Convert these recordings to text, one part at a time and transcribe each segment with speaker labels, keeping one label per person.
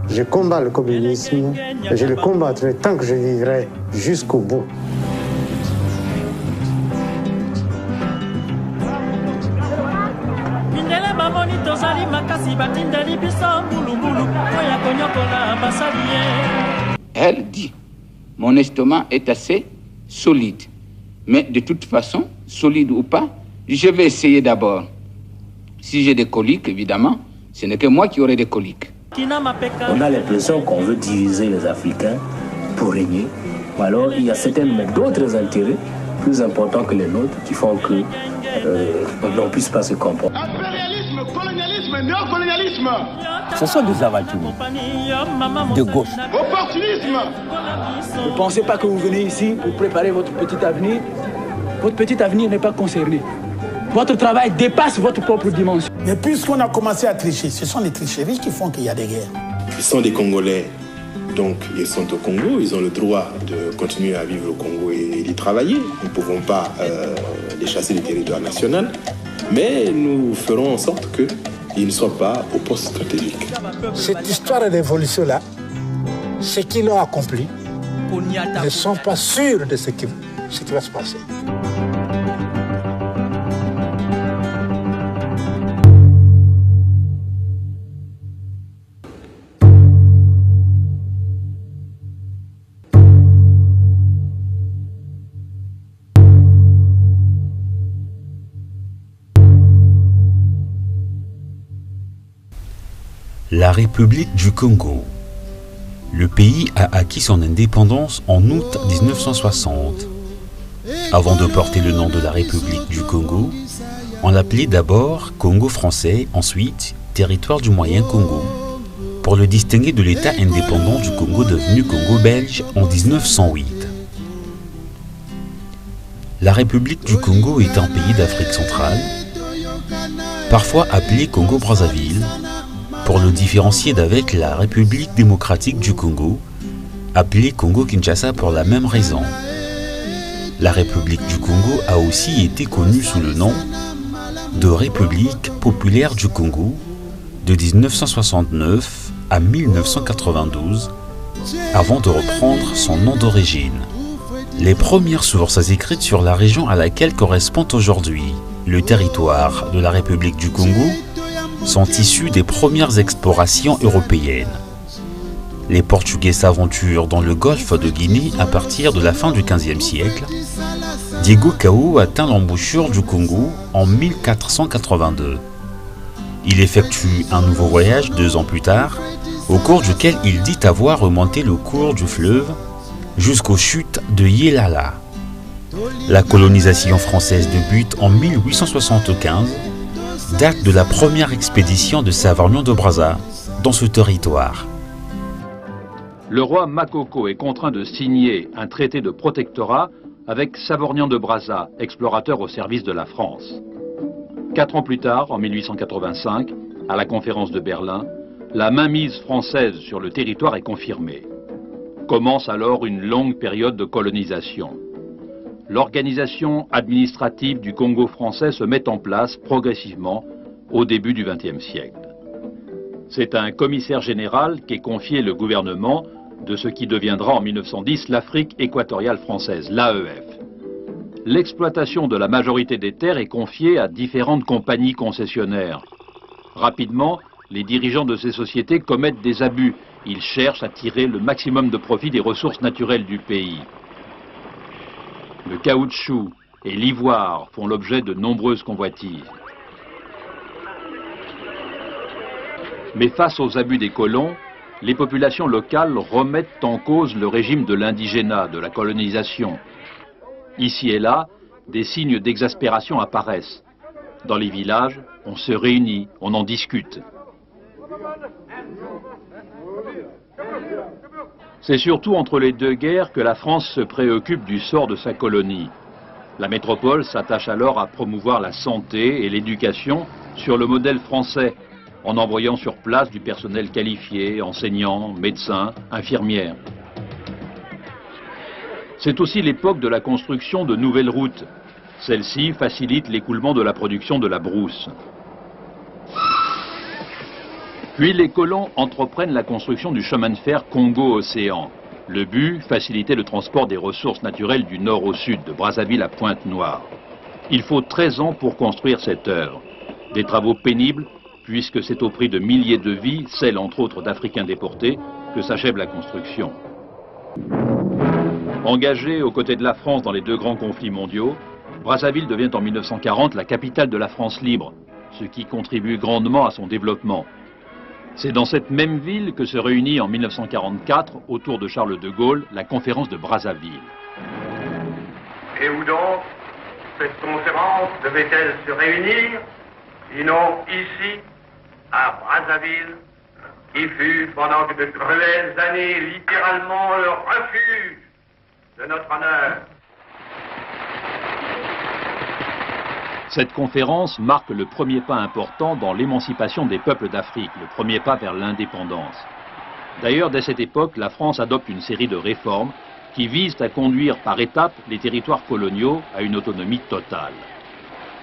Speaker 1: Je combats le communisme et je le combattrai tant que je vivrai jusqu'au bout.
Speaker 2: Elle dit, mon estomac est assez solide. Mais de toute façon, solide ou pas, je vais essayer d'abord. Si j'ai des coliques, évidemment, ce n'est que moi qui aurai des coliques.
Speaker 3: On a l'impression qu'on veut diviser les Africains pour régner. Ou alors il y a certainement d'autres intérêts plus importants que les nôtres qui font que l'on ne puisse pas se comprendre.
Speaker 4: Impérialisme, colonialisme, néocolonialisme.
Speaker 3: Ce sont des aventuriers de gauche.
Speaker 4: Opportunisme.
Speaker 3: Ne pensez pas que vous venez ici pour préparer votre petit avenir. Votre petit avenir n'est pas concerné. Votre travail dépasse votre propre dimension.
Speaker 5: Mais puisqu'on a commencé à tricher, ce sont les tricheries qui font qu'il y a des guerres.
Speaker 6: Ils sont des Congolais, donc ils sont au Congo, ils ont le droit de continuer à vivre au Congo et d'y travailler. Nous ne pouvons pas les chasser du territoire national, mais nous ferons en sorte qu'ils ne soient pas au poste stratégique.
Speaker 5: Cette histoire de révolution-là, ce qu'ils ont accompli, ne sont pas sûrs de ce qui va se passer.
Speaker 7: La République du Congo. Le pays a acquis son indépendance en août 1960. Avant de porter le nom de la République du Congo, on l'appelait d'abord Congo français, ensuite Territoire du Moyen Congo, pour le distinguer de l'État indépendant du Congo devenu Congo belge en 1908. La République du Congo est un pays d'Afrique centrale, parfois appelé Congo-Brazzaville, pour le différencier d'avec la République démocratique du Congo, appelée Congo-Kinshasa pour la même raison. La République du Congo a aussi été connue sous le nom de République populaire du Congo de 1969 à 1992, avant de reprendre son nom d'origine. Les premières sources écrites sur la région à laquelle correspond aujourd'hui le territoire de la République du Congo sont issus des premières explorations européennes. Les Portugais s'aventurent dans le golfe de Guinée à partir de la fin du XVe siècle. Diego Cao atteint l'embouchure du Congo en 1482. Il effectue un nouveau voyage 2 ans plus tard, au cours duquel il dit avoir remonté le cours du fleuve jusqu'aux chutes de Yelala. La colonisation française débute en 1875, date de la première expédition de Savorgnan de Brazza dans ce territoire.
Speaker 8: Le roi Makoko est contraint de signer un traité de protectorat avec Savorgnan de Brazza, explorateur au service de la France. 4 ans plus tard, en 1885, à la conférence de Berlin, la mainmise française sur le territoire est confirmée. Commence alors une longue période de colonisation. L'organisation administrative du Congo français se met en place progressivement au début du XXe siècle. C'est à un commissaire général qu'est confié le gouvernement de ce qui deviendra en 1910 l'Afrique équatoriale française, l'AEF. L'exploitation de la majorité des terres est confiée à différentes compagnies concessionnaires. Rapidement, les dirigeants de ces sociétés commettent des abus. Ils cherchent à tirer le maximum de profit des ressources naturelles du pays. Le caoutchouc et l'ivoire font l'objet de nombreuses convoitises. Mais face aux abus des colons, les populations locales remettent en cause le régime de l'indigénat, de la colonisation. Ici et là, des signes d'exaspération apparaissent. Dans les villages, on se réunit, on en discute. C'est surtout entre les deux guerres que la France se préoccupe du sort de sa colonie. La métropole s'attache alors à promouvoir la santé et l'éducation sur le modèle français, en envoyant sur place du personnel qualifié, enseignants, médecins, infirmières. C'est aussi l'époque de la construction de nouvelles routes. Celles-ci facilitent l'écoulement de la production de la brousse. Puis les colons entreprennent la construction du chemin de fer Congo-Océan. Le but, faciliter le transport des ressources naturelles du nord au sud, de Brazzaville à Pointe-Noire. Il faut 13 ans pour construire cette œuvre. Des travaux pénibles, puisque c'est au prix de milliers de vies, celles entre autres d'Africains déportés, que s'achève la construction. Engagé aux côtés de la France dans les deux grands conflits mondiaux, Brazzaville devient en 1940 la capitale de la France libre, ce qui contribue grandement à son développement. C'est dans cette même ville que se réunit en 1944, autour de Charles de Gaulle, la conférence de Brazzaville.
Speaker 9: Et où donc cette conférence devait-elle se réunir, sinon ici, à Brazzaville, qui fut pendant de cruelles années littéralement le refuge de notre honneur.
Speaker 8: Cette conférence marque le premier pas important dans l'émancipation des peuples d'Afrique, le premier pas vers l'indépendance. D'ailleurs, dès cette époque, la France adopte une série de réformes qui visent à conduire par étapes les territoires coloniaux à une autonomie totale.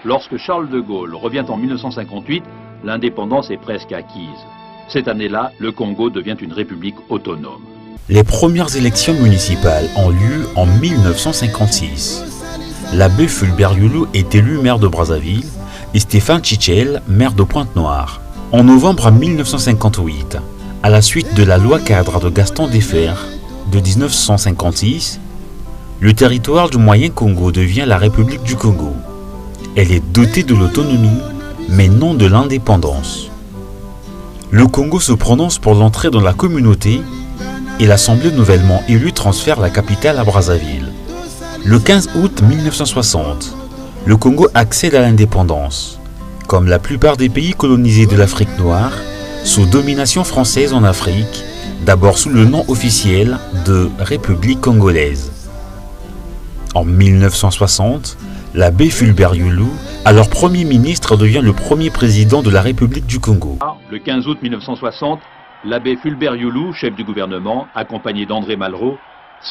Speaker 8: Lorsque Charles de Gaulle revient en 1958, l'indépendance est presque acquise. Cette année-là, le Congo devient une république autonome.
Speaker 7: Les premières élections municipales ont lieu en 1956. L'abbé Fulbert Yulu est élu maire de Brazzaville et Stéphane Tchichel maire de Pointe-Noire. En novembre 1958, à la suite de la loi cadre de Gaston Defferre de 1956, le territoire du Moyen Congo devient la République du Congo. Elle est dotée de l'autonomie, mais non de l'indépendance. Le Congo se prononce pour l'entrée dans la communauté et l'Assemblée nouvellement élue transfère la capitale à Brazzaville. Le 15 août 1960, le Congo accède à l'indépendance, comme la plupart des pays colonisés de l'Afrique noire, sous domination française en Afrique, d'abord sous le nom officiel de République congolaise. En 1960, l'abbé Fulbert Yulu, alors Premier ministre, devient le premier président de la République du Congo.
Speaker 8: Le 15 août 1960, l'abbé Fulbert Yulu, chef du gouvernement, accompagné d'André Malraux,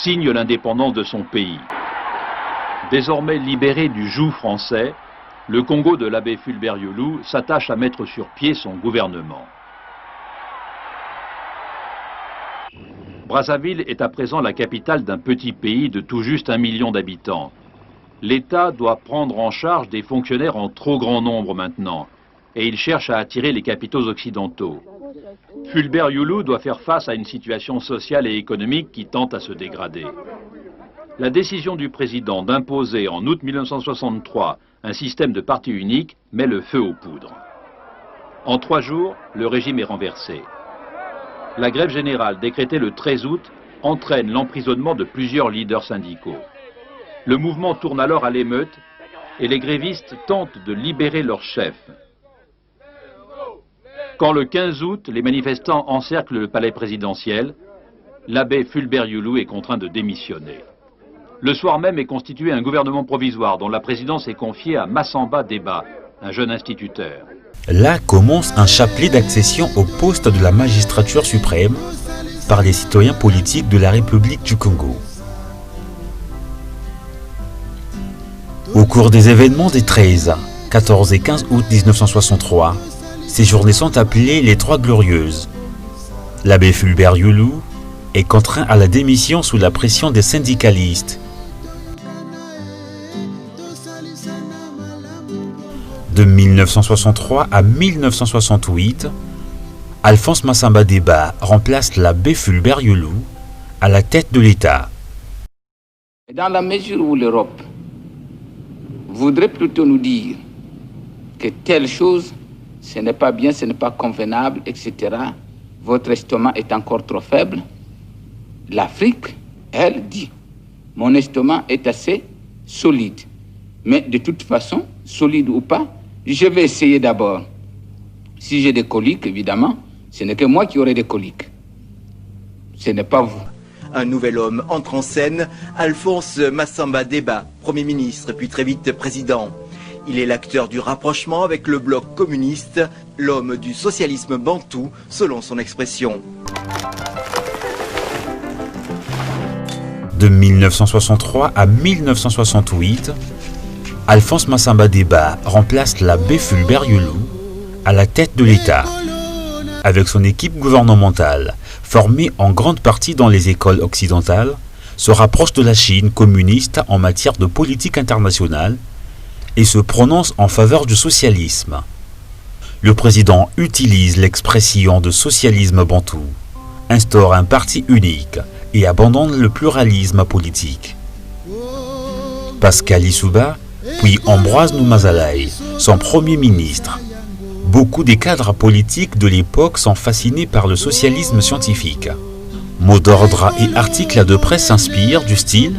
Speaker 8: signe l'indépendance de son pays. Désormais libéré du joug français, le Congo de l'abbé Fulbert Yulu s'attache à mettre sur pied son gouvernement. Brazzaville est à présent la capitale d'un petit pays de tout juste 1 million d'habitants. L'État doit prendre en charge des fonctionnaires en trop grand nombre maintenant, et il cherche à attirer les capitaux occidentaux. Fulbert Yulu doit faire face à une situation sociale et économique qui tente à se dégrader. La décision du président d'imposer en août 1963 un système de parti unique met le feu aux poudres. En 3 jours, le régime est renversé. La grève générale décrétée le 13 août entraîne l'emprisonnement de plusieurs leaders syndicaux. Le mouvement tourne alors à l'émeute et les grévistes tentent de libérer leur chef. Quand le 15 août, les manifestants encerclent le palais présidentiel, l'abbé Fulbert Yulu est contraint de démissionner. Le soir même est constitué un gouvernement provisoire dont la présidence est confiée à Massamba Deba, un jeune instituteur.
Speaker 7: Là commence un chapelet d'accession au poste de la magistrature suprême par les citoyens politiques de la République du Congo. Au cours des événements des 13, 14 et 15 août 1963, ces journées sont appelées les Trois Glorieuses. L'abbé Fulbert Yulu est contraint à la démission sous la pression des syndicalistes. De 1963 à 1968, Alphonse Massamba Deba remplace l'abbé Fulbert Yulu à la tête de l'État.
Speaker 2: Dans la mesure où l'Europe voudrait plutôt nous dire que telle chose, ce n'est pas bien, ce n'est pas convenable, etc., votre estomac est encore trop faible, l'Afrique, elle, dit, mon estomac est assez solide. Mais de toute façon, solide ou pas, je vais essayer d'abord. Si j'ai des coliques, évidemment, ce n'est que moi qui aurai des coliques. Ce n'est pas vous.
Speaker 10: Un nouvel homme entre en scène, Alphonse Massamba Deba, Premier ministre puis très vite président. Il est l'acteur du rapprochement avec le bloc communiste, l'homme du socialisme bantou, selon son expression.
Speaker 7: De 1963 à 1968, Alphonse Massamba Deba remplace l'abbé Fulbert Yulu à la tête de l'État. avec son équipe gouvernementale, formée en grande partie dans les écoles occidentales, se rapproche de la Chine communiste en matière de politique internationale et se prononce en faveur du socialisme. Le président utilise l'expression de socialisme bantou, instaure un parti unique et abandonne le pluralisme politique. Pascal Lissouba, puis Ambroise Noumazalaï, son premier ministre. Beaucoup des cadres politiques de l'époque sont fascinés par le socialisme scientifique. Mots d'ordre et articles de presse s'inspirent du style,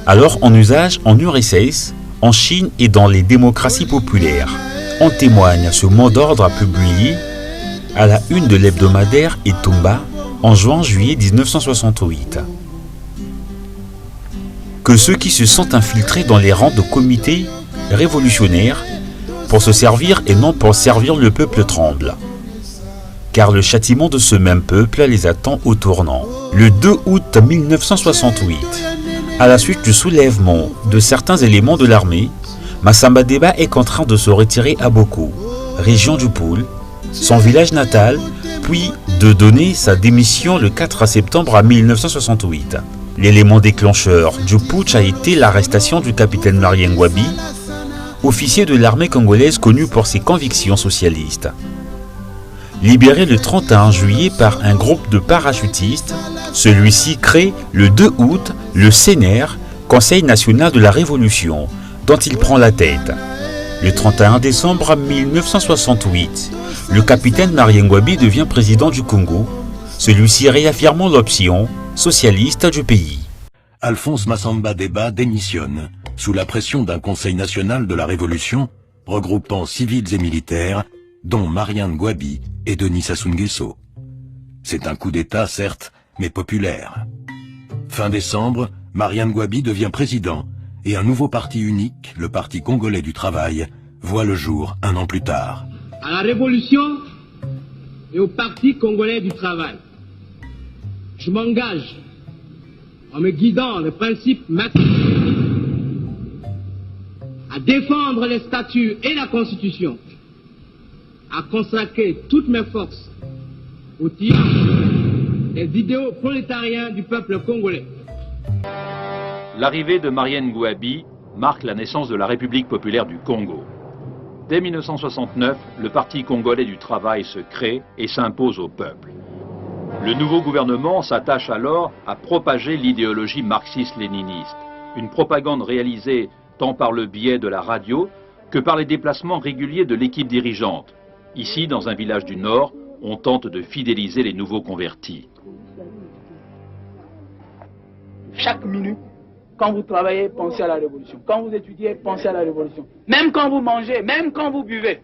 Speaker 7: alors en usage en URSS, en Chine et dans les démocraties populaires. En témoigne ce mot d'ordre publié à la une de l'hebdomadaire Etumba en juin-juillet 1968. Que ceux qui se sont infiltrés dans les rangs de comités révolutionnaires pour se servir et non pour servir le peuple tremblent. Car le châtiment de ce même peuple les attend au tournant. Le 2 août 1968, à la suite du soulèvement de certains éléments de l'armée, Massamba Deba est contraint de se retirer à Boko, région du Poul, son village natal, puis de donner sa démission le 4 septembre 1968. L'élément déclencheur du putsch a été l'arrestation du capitaine Marien Ngouabi, officier de l'armée congolaise connu pour ses convictions socialistes. Libéré le 31 juillet par un groupe de parachutistes, celui-ci crée le 2 août le CNR, Conseil national de la Révolution, dont il prend la tête. Le 31 décembre 1968, le capitaine Marien Ngouabi devient président du Congo, celui-ci réaffirmant l'option socialiste du pays.
Speaker 11: Alphonse Massamba Deba démissionne, sous la pression d'un Conseil national de la Révolution, regroupant civils et militaires, dont Marien Ngouabi et Denis Sassou Nguesso. C'est un coup d'État, certes, mais populaire. Fin décembre, Marien Ngouabi devient président, et un nouveau parti unique, le Parti congolais du travail, voit le jour un an plus tard.
Speaker 12: À la Révolution et au Parti congolais du travail, je m'engage, en me guidant le principe marxiste, à défendre les statuts et la Constitution, à consacrer toutes mes forces au tir des idéaux prolétariens du peuple congolais.
Speaker 8: L'arrivée de Marien Ngouabi marque la naissance de la République populaire du Congo. Dès 1969, le Parti congolais du travail se crée et s'impose au peuple. Le nouveau gouvernement s'attache alors à propager l'idéologie marxiste-léniniste, une propagande réalisée tant par le biais de la radio que par les déplacements réguliers de l'équipe dirigeante. Ici, dans un village du Nord, on tente de fidéliser les nouveaux convertis.
Speaker 13: Chaque minute, quand vous travaillez, pensez à la révolution. Quand vous étudiez, pensez à la révolution. Même quand vous mangez, même quand vous buvez.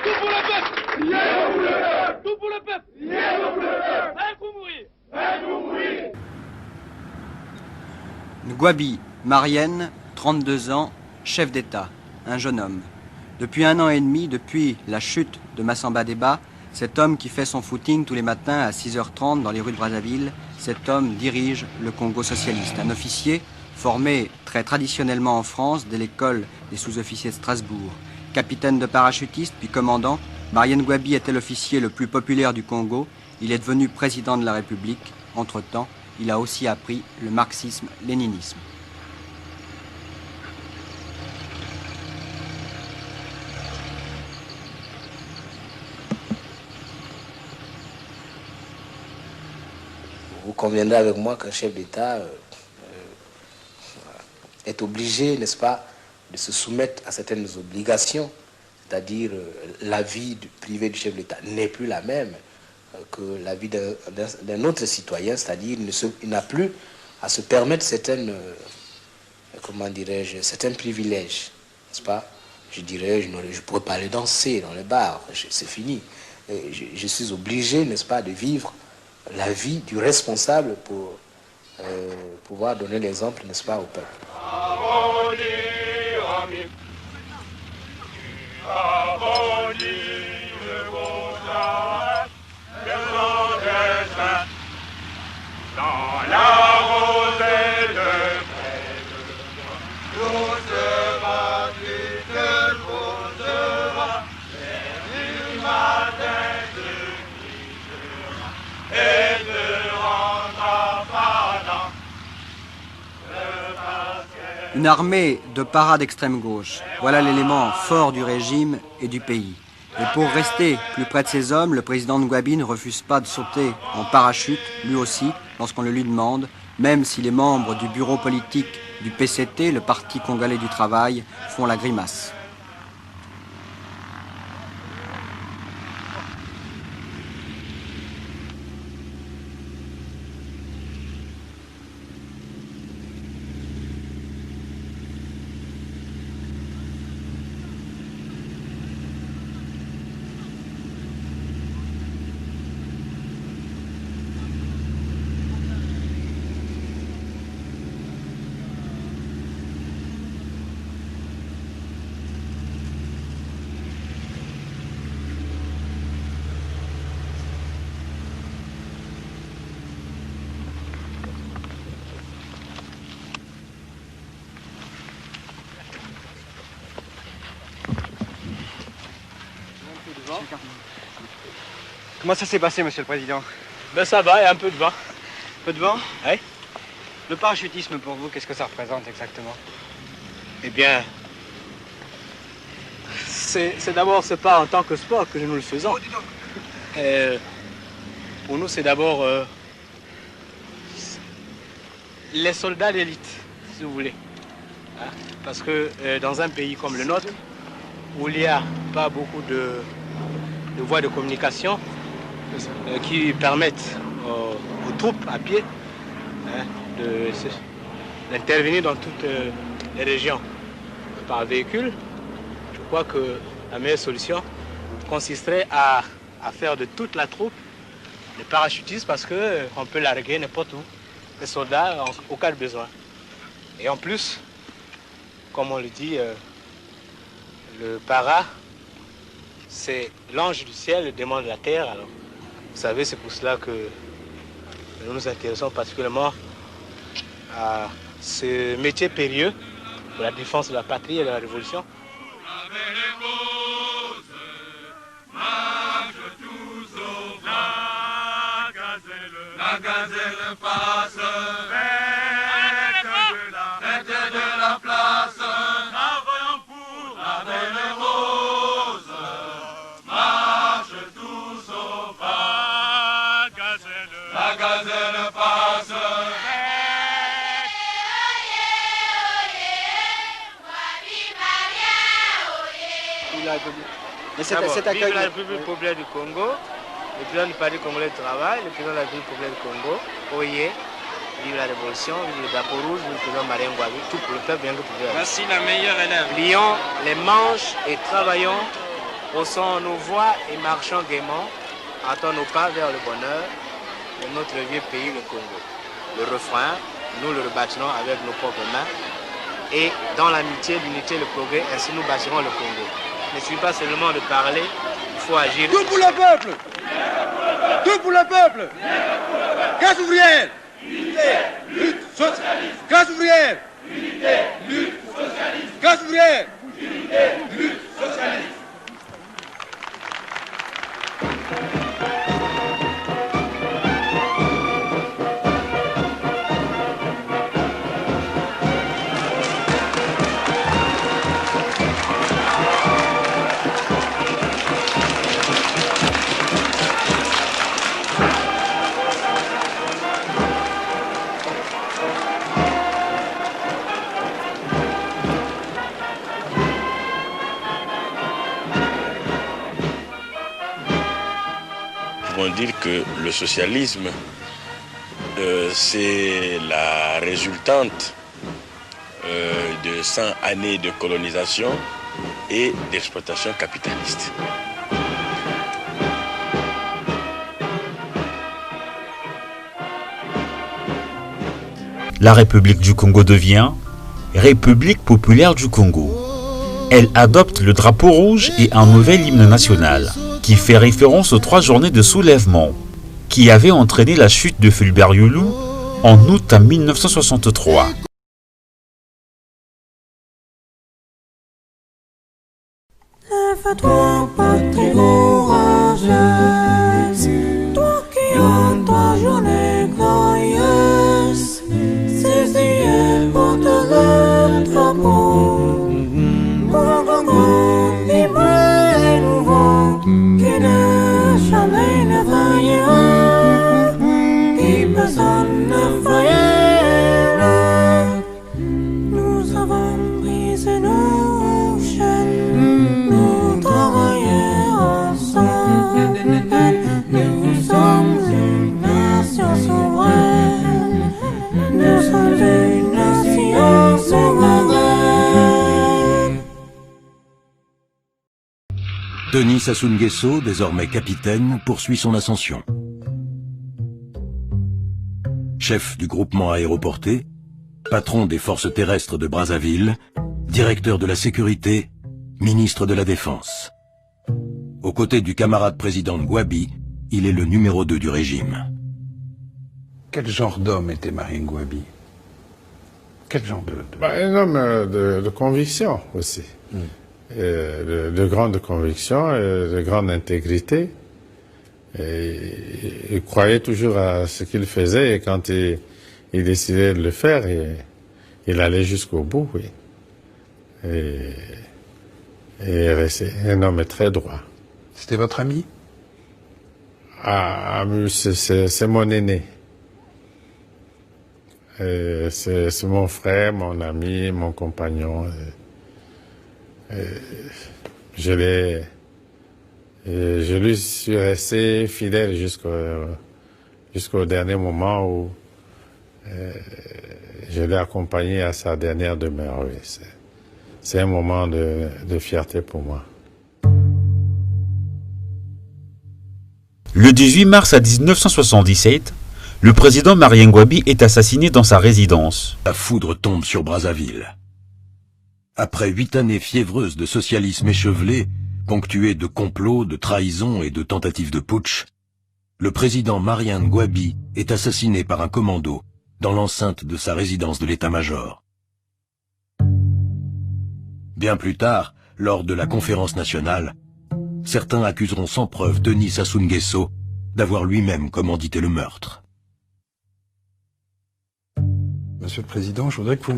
Speaker 13: Tout pour le peuple! Yeah, pour le peuple! Tout pour le peuple! Yeah, pour le peuple! Un coup mourir! Un coup mourir!
Speaker 14: Ngouabi, Marienne, 32 ans, chef d'État, un jeune homme. Depuis 1 an et demi, depuis la chute de Massamba Deba, cet homme qui fait son footing tous les matins à 6h30 dans les rues de Brazzaville, cet homme dirige le Congo socialiste. Un officier formé très traditionnellement en France dès l'école des sous-officiers de Strasbourg. Capitaine de parachutiste puis commandant, Marien Ngouabi était l'officier le plus populaire du Congo. Il est devenu président de la République. Entre-temps, il a aussi appris le marxisme-léninisme.
Speaker 15: Vous conviendrez avec moi qu'un chef d'État est obligé, n'est-ce pas, de se soumettre à certaines obligations, c'est-à-dire la vie privée du chef d'État n'est plus la même que la vie d'un autre citoyen, c'est-à-dire il n'a plus à se permettre certaines, comment dirais-je, certains privilèges, n'est-ce pas? Je dirais, je ne pourrais pas aller danser dans les bars, c'est fini. Je suis obligé, n'est-ce pas, de vivre la vie du responsable pour pouvoir donner l'exemple, n'est-ce pas, au peuple.
Speaker 9: Dans la rosée de près de doucement tu te poseras.
Speaker 14: Une armée de paras d'extrême gauche, voilà l'élément fort du régime et du pays. Et pour rester plus près de ces hommes, le président Ngouabi ne refuse pas de sauter en parachute, lui aussi, lorsqu'on le lui demande, même si les membres du bureau politique du PCT, le Parti congolais du travail, font la grimace.
Speaker 16: Comment ça s'est passé, Monsieur le Président?
Speaker 17: Ben ça va, il y a un peu de vent.
Speaker 16: Peu de vent?
Speaker 17: Oui.
Speaker 16: Le parachutisme pour vous, qu'est-ce que ça représente exactement?
Speaker 17: Eh bien, c'est d'abord, c'est pas en tant que sport que nous le faisons. Pour nous, c'est d'abord les soldats d'élite, si vous voulez. Hein? Parce que dans un pays comme le nôtre, où il n'y a pas beaucoup de voies de communication qui permettent aux troupes à pied d'intervenir dans toutes les régions par véhicule, je crois que la meilleure solution consisterait à faire de toute la troupe des parachutistes parce qu'on peut larguer n'importe où les soldats au cas de besoin. Et en plus, comme on le dit, le para, c'est l'ange du ciel, le démon de la terre. Alors, vous savez, c'est pour cela que nous nous intéressons particulièrement à ce métier périlleux pour la défense de la patrie et de la révolution.
Speaker 18: La gazelle passe, tête de la place, travaillant pour la belle rose, marche tous au pas, la gazelle passe.
Speaker 17: Mais cet accueil... Vive la République populaire du Congo, le président du Parti congolais du travail, le président de la République populaire du Congo, Oye, vive la révolution, vive le drapeau rouge, vive le président Marien Ngouabi, tout pour le peuple bien que pour
Speaker 16: Voici la meilleure élève.
Speaker 17: Plions les manches et travaillons, haussons nos voix et marchons gaiement, hâtons nos pas vers le bonheur de notre vieux pays, le Congo. Le refrain, nous le rebâtirons avec nos propres mains et dans l'amitié, l'unité, le progrès, ainsi nous bâtirons le Congo. Il ne suffit pas seulement de parler, il faut agir.
Speaker 18: Tout pour le peuple! Tout pour le peuple! Classe ouvrière! Unité, lutte, socialiste! Classe ouvrière! Unité, lutte, socialiste! Classe ouvrière! Unité, lutte, socialiste!
Speaker 19: Dire que le socialisme, c'est la résultante de 100 années de colonisation et d'exploitation capitaliste.
Speaker 7: La République du Congo devient République populaire du Congo. Elle adopte le drapeau rouge et un nouvel hymne national, qui fait référence aux 3 journées de soulèvement qui avaient entraîné la chute de Fulbert Youlou en août 1963.
Speaker 18: Lève-toi, patrie courageuse, toi qui entends
Speaker 20: Nous sommes une nation souveraine. Nous sommes une nation souveraine.
Speaker 11: Denis Sassou Nguesso, désormais capitaine, poursuit son ascension. Chef du groupement aéroporté, patron des forces terrestres de Brazzaville, directeur de la sécurité, ministre de la Défense. Aux côtés du camarade président Gwabi, il est le numéro 2 du régime.
Speaker 5: Quel genre d'homme était Marien Gwabi? Quel genre
Speaker 21: Un homme de conviction aussi. De grande conviction, de grande intégrité. Et il croyait toujours à ce qu'il faisait et quand il décidait de le faire, il allait jusqu'au bout, oui. Et c'est un homme très droit.
Speaker 5: C'était votre ami?
Speaker 21: C'est mon aîné. C'est mon frère, mon ami, mon compagnon. Je lui suis resté fidèle jusqu'au dernier moment où je l'ai accompagné à sa dernière demeure. Oui. C'est un moment de fierté pour moi.
Speaker 7: Le 18 mars 1977, le président Marien Gwabi est assassiné dans sa résidence.
Speaker 11: La foudre tombe sur Brazzaville. Après 8 années fiévreuses de socialisme échevelé, ponctuées de complots, de trahisons et de tentatives de putsch, le président Marien Gwabi est assassiné par un commando dans l'enceinte de sa résidence de l'état-major. Bien plus tard, lors de la conférence nationale, certains accuseront sans preuve Denis Sassou Nguesso d'avoir lui-même commandité le meurtre.
Speaker 5: Monsieur le Président, je voudrais que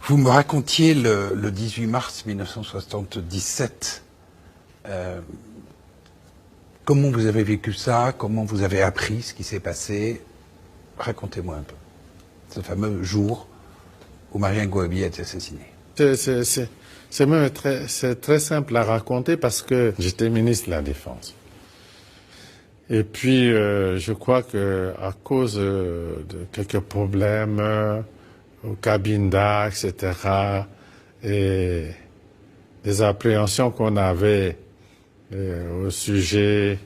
Speaker 5: vous me racontiez le 18 mars 1977. Comment vous avez vécu ça? Comment vous avez appris ce qui s'est passé? Racontez-moi un peu. Ce fameux jour où Marien Gwabi a été assassiné.
Speaker 21: C'est très simple à raconter parce que j'étais ministre de la Défense. Et puis, je crois que à cause de quelques problèmes au Cabinda, etc., et des appréhensions qu'on avait au sujet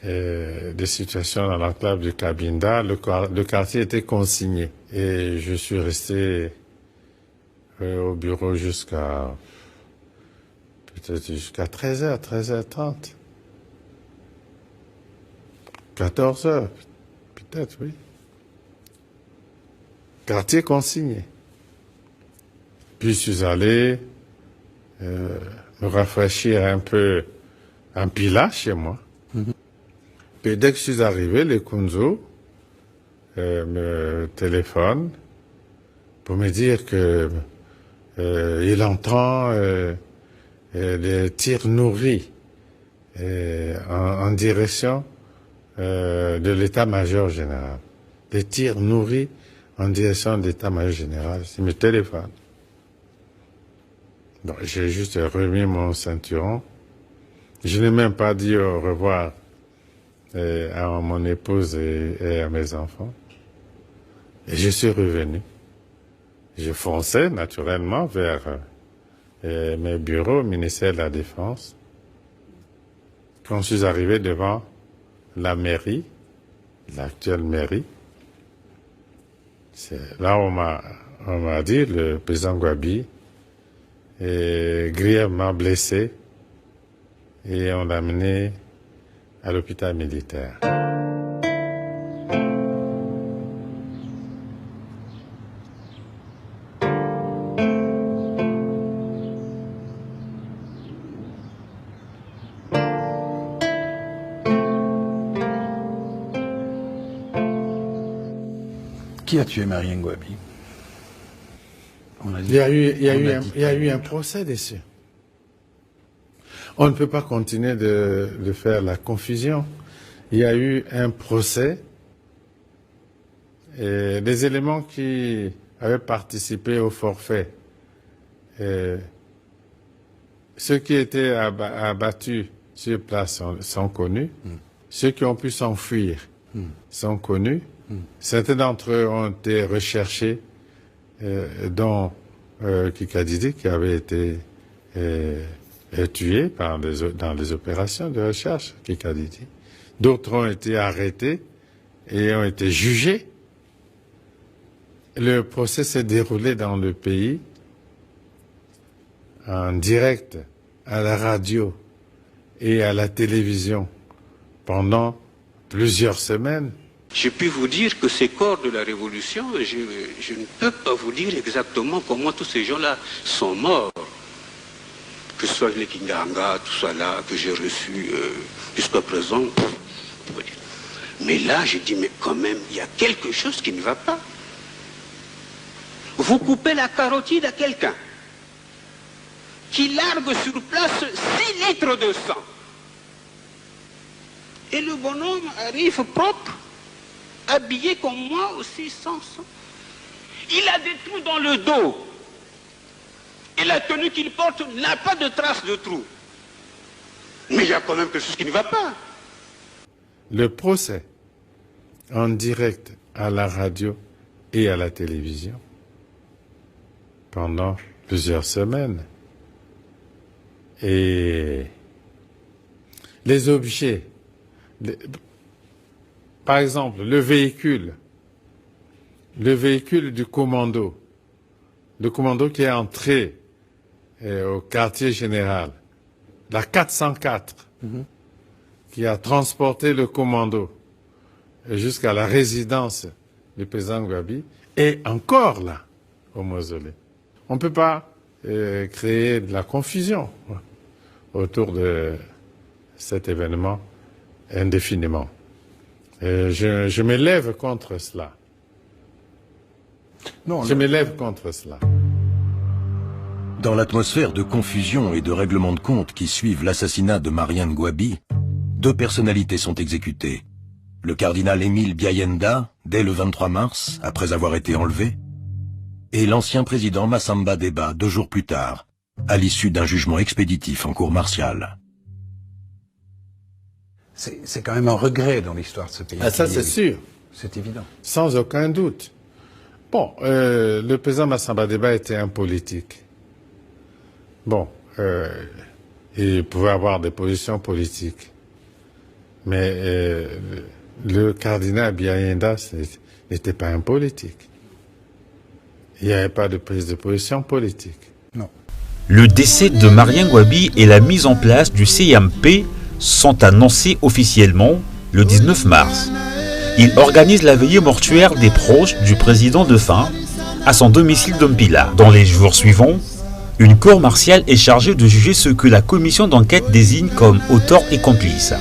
Speaker 21: des situations dans l'enclave du Cabinda, le quartier était consigné. Et je suis resté au bureau jusqu'à 13h, 13h30. 14h, peut-être, oui. Quartier consigné. Puis je suis allé me rafraîchir un peu en Pila chez moi. Puis dès que je suis arrivé, les Kunzo me téléphonent pour me dire que il entend des tirs nourris en direction de l'état-major général. Des tirs nourris en direction de l'état-major général. Il me téléphone. Donc, j'ai juste remis mon ceinturon. Je n'ai même pas dit au revoir à mon épouse et à mes enfants. Et je suis revenu. Je fonçais naturellement vers mes bureaux au ministère de la Défense. Quand je suis arrivé devant la mairie, l'actuelle mairie, c'est là où on m'a dit le président Gwabi est grièvement blessé et on l'a amené à l'hôpital militaire.
Speaker 5: Qui a tué Marien Gwabi?
Speaker 21: Il y a eu un procès dessus. On ne peut pas continuer de faire la confusion. Il y a eu un procès et des éléments qui avaient participé au forfait. Et ceux qui étaient abattus sur place sont connus. Ceux qui ont pu s'enfuir sont connus. Certains d'entre eux ont été recherchés, dont Kikadidi, qui avait été tué dans les opérations de recherche, Kikadidi. D'autres ont été arrêtés et ont été jugés. Le procès s'est déroulé dans le pays, en direct, à la radio et à la télévision, pendant plusieurs semaines.
Speaker 1: Je puis vous dire que ces corps de la Révolution, je ne peux pas vous dire exactement comment tous ces gens-là sont morts. Que ce soit les Kinganga, tout ça là, que j'ai reçu jusqu'à présent. Mais là, je dis, mais quand même, il y a quelque chose qui ne va pas. Vous coupez la carotide à quelqu'un qui largue sur place 6 litres de sang. Et le bonhomme arrive propre, habillé comme moi aussi, sans sang. Il a des trous dans le dos. Et la tenue qu'il porte n'a pas de traces de trous. Mais il y a quand même quelque chose qui ne va pas.
Speaker 21: Le procès, en direct à la radio et à la télévision, pendant plusieurs semaines. Et les objets, par exemple, le véhicule du commando, le commando qui est entré au quartier général, la 404, qui a transporté le commando jusqu'à la résidence du président Gwabi, est encore là, au mausolée. On ne peut pas créer de la confusion autour de cet événement indéfiniment. Je m'élève contre cela. Je m'élève contre cela.
Speaker 11: Dans l'atmosphère de confusion et de règlement de compte qui suivent l'assassinat de Mariane Gwabi, 2 personnalités sont exécutées. Le cardinal Émile Biayenda, dès le 23 mars, après avoir été enlevé, et l'ancien président Massamba Deba 2 jours plus tard, à l'issue d'un jugement expéditif en cour martiale.
Speaker 5: C'est quand même un regret dans l'histoire de ce pays.
Speaker 21: Ah, ça c'est sûr.
Speaker 5: C'est évident.
Speaker 21: Sans aucun doute. Bon, le président Massamba Deba était un politique. Bon, il pouvait avoir des positions politiques. Mais le cardinal Biayenda n'était pas un politique. Il n'y avait pas de prise de position politique.
Speaker 5: Non.
Speaker 7: Le décès de Mariane Gwabi et la mise en place du CIAMP sont annoncés officiellement le 19 mars. Il organise la veillée mortuaire des proches du président défunt à son domicile d'Ompila. Dans les jours suivants, une cour martiale est chargée de juger ce que la commission d'enquête désigne comme auteur et complice.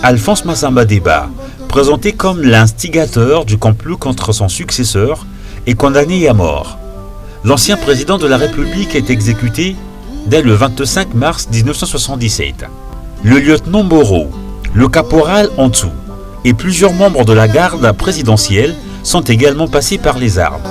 Speaker 7: Alphonse Massamba Deba, présenté comme l'instigateur du complot contre son successeur, est condamné à mort. L'ancien président de la République est exécuté dès le 25 mars 1977. Le lieutenant Moreau, le caporal Antou et plusieurs membres de la garde présidentielle sont également passés par les armes.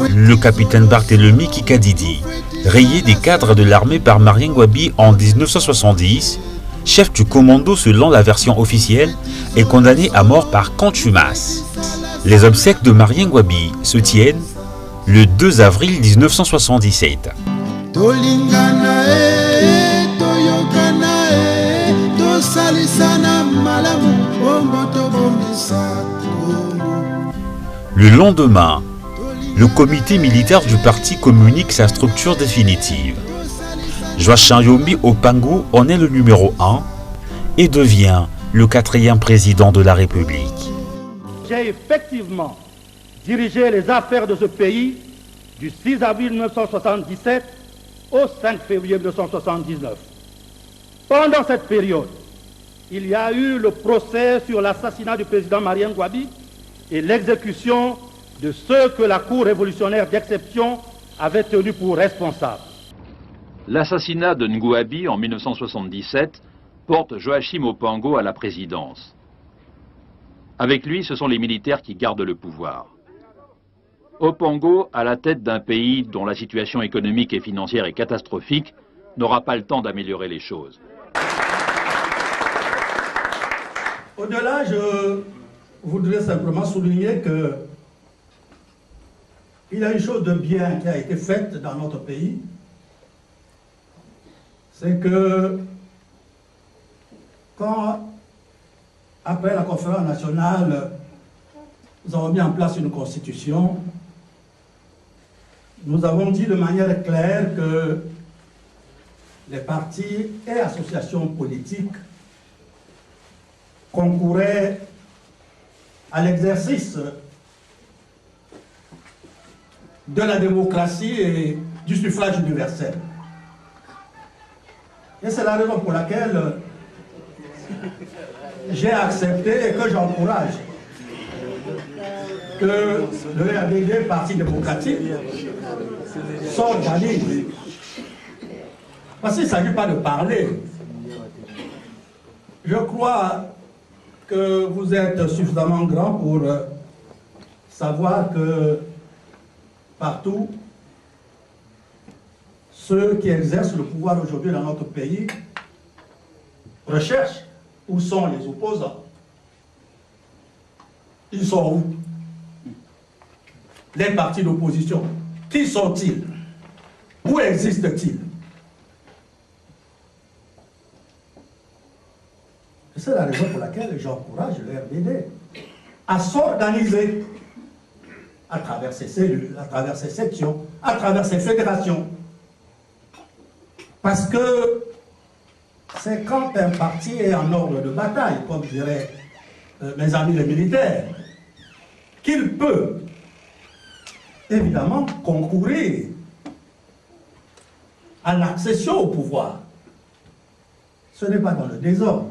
Speaker 7: Le capitaine Barthélemy Kikadidi, rayé des cadres de l'armée par Mariane Gwabi en 1970, chef du commando selon la version officielle, est condamné à mort par contumace. Les obsèques de Mariane Gwabi se tiennent le 2 avril 1977. Le lendemain, le comité militaire du parti communique sa structure définitive. Joachim Yombi Opango en est le numéro 1 et devient le 4e président de la République.
Speaker 22: J'ai effectivement dirigé les affaires de ce pays du 6 avril 1977 au 5 février 1979. Pendant cette période, il y a eu le procès sur l'assassinat du président Mariane Gwabi et l'exécution de ceux que la Cour révolutionnaire d'exception avait tenus pour responsables.
Speaker 8: L'assassinat de Ngouabi en 1977 porte Joachim Opango à la présidence. Avec lui, ce sont les militaires qui gardent le pouvoir. Opango, à la tête d'un pays dont la situation économique et financière est catastrophique, n'aura pas le temps d'améliorer les choses.
Speaker 22: Au-delà, je voudrais simplement souligner que il y a une chose de bien qui a été faite dans notre pays, c'est que quand, après la conférence nationale, nous avons mis en place une constitution, nous avons dit de manière claire que les partis et associations politiques concouraient à l'exercice de la démocratie et du suffrage universel. Et c'est la raison pour laquelle j'ai accepté et que j'encourage que le RDD, Parti démocratique, s'organise. Parce qu'il ne s'agit pas de parler. Je crois que vous êtes suffisamment grand pour savoir que partout, ceux qui exercent le pouvoir aujourd'hui dans notre pays recherchent où sont les opposants. Ils sont où? Les partis d'opposition. Qui sont-ils? Où existent-ils? C'est la raison pour laquelle j'encourage le RDD à s'organiser à travers ses cellules, à travers ses sections, à travers ses fédérations. Parce que c'est quand un parti est en ordre de bataille, comme diraient mes amis les militaires, qu'il peut évidemment concourir à l'accession au pouvoir. Ce n'est pas dans le désordre.